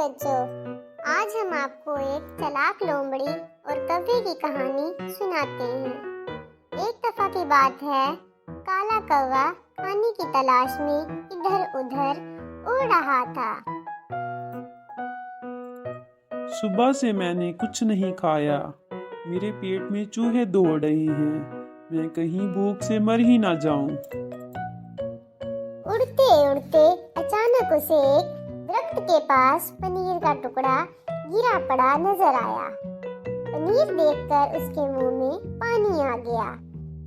बच्चों, आज हम आपको एक चालाक लोमड़ी और कौवे की कहानी सुनाते हैं। एक दफा की बात है, काला कौवा खाने की तलाश में इधर उधर उड़ रहा था। सुबह से मैंने कुछ नहीं खाया। मेरे पेट में चूहे दौड़ रहे हैं। मैं कहीं भूख से मर ही ना जाऊं। उड़ते उड़ते अचानक उसे एक दरख्त के पास पनीर का टुकड़ा गिरा पड़ा नजर आया। पनीर देखकर उसके मुंह में पानी आ गया।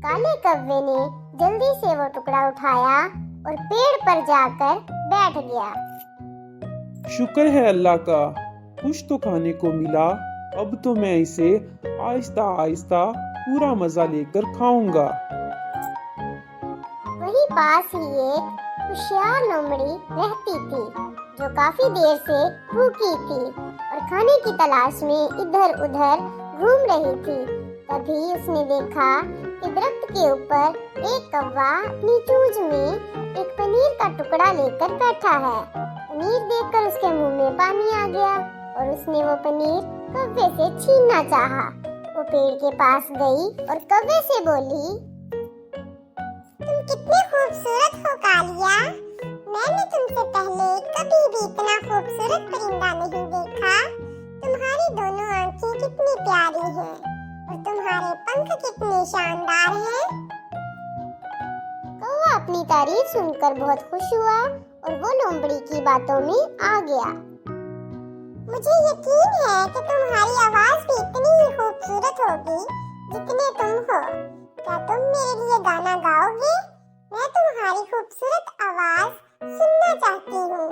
काले कौवे ने जल्दी से वो टुकड़ा उठाया और पेड़ पर जाकर बैठ गया। शुक्र है अल्लाह का, कुछ तो खाने को मिला। अब तो मैं इसे आहिस्ता आहिस्ता पूरा मजा लेकर खाऊंगा। वहीं पास ही एक होशियार लोमड़ी रहती थी, जो काफी देर से भूखी थी और खाने की तलाश में इधर उधर घूम रही थी। तभी उसने देखा कि दरख्त के ऊपर एक कौवा अपनी चोंच में एक पनीर का टुकड़ा लेकर बैठा है। पनीर देखकर उसके मुंह में पानी आ गया और उसने वो पनीर कौवे से छीनना चाहा। वो पेड़ के पास गई और कौवे से बोली, तुम कितने खूबसूरत हो कालिया। मैंने तुमसे पहले कभी भी इतना खूबसूरत परिंदा नहीं देखा। तुम्हारी दोनों आंखें कितनी प्यारी हैं और तुम्हारे पंख कितने शानदार हैं। कौवा अपनी तारीफ सुनकर बहुत खुश हुआ और वो लोमड़ी की बातों में आ गया। मुझे यकीन है कि तुम्हारी आवाज भी इतनी ही खूबसूरत होगी जितने तुम हो। क्या तुम मेरे लिए गाना गाओगे? मैं तुम्हारी खूबसूरत आवाज सुनना चाहती हूँ।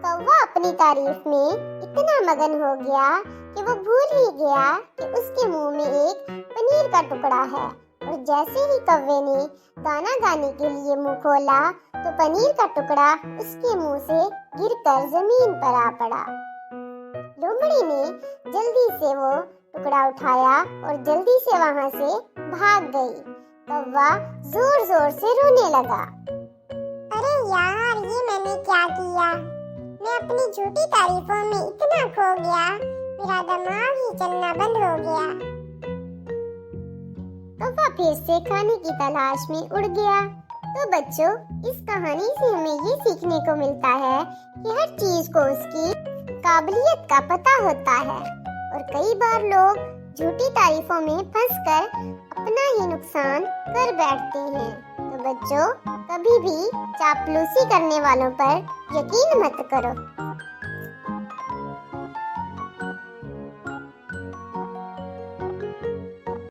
कौवा अपनी तारीफ में इतना मगन हो गया कि वो भूल ही गया कि उसके मुंह में एक पनीर का टुकड़ा है। और जैसे ही कौवे ने गाना गाने के लिए मुंह खोला तो पनीर का टुकड़ा उसके मुंह से गिरकर जमीन पर आ पड़ा। लोमड़ी ने जल्दी से वो टुकड़ा उठाया और जल्दी से वहां से भाग गई। कौवा जोर जोर से रोने लगा। अरे यार, ये मैंने क्या किया? मैं अपनी झूठी तारीफों में इतना खो गया, मेरा दिमाग ही चलना बंद हो गया। कौवा फिर से खाने की तलाश में उड़ गया। तो बच्चों, इस कहानी से हमें ये सीखने को मिलता है कि हर चीज को उसकी काबिलियत का पता होता है और कई बार लोग झूठी तारीफों में फंसकर अपना ही नुकसान कर बैठते हैं। तो बच्चों, कभी भी चापलूसी करने वालों पर यकीन मत करो।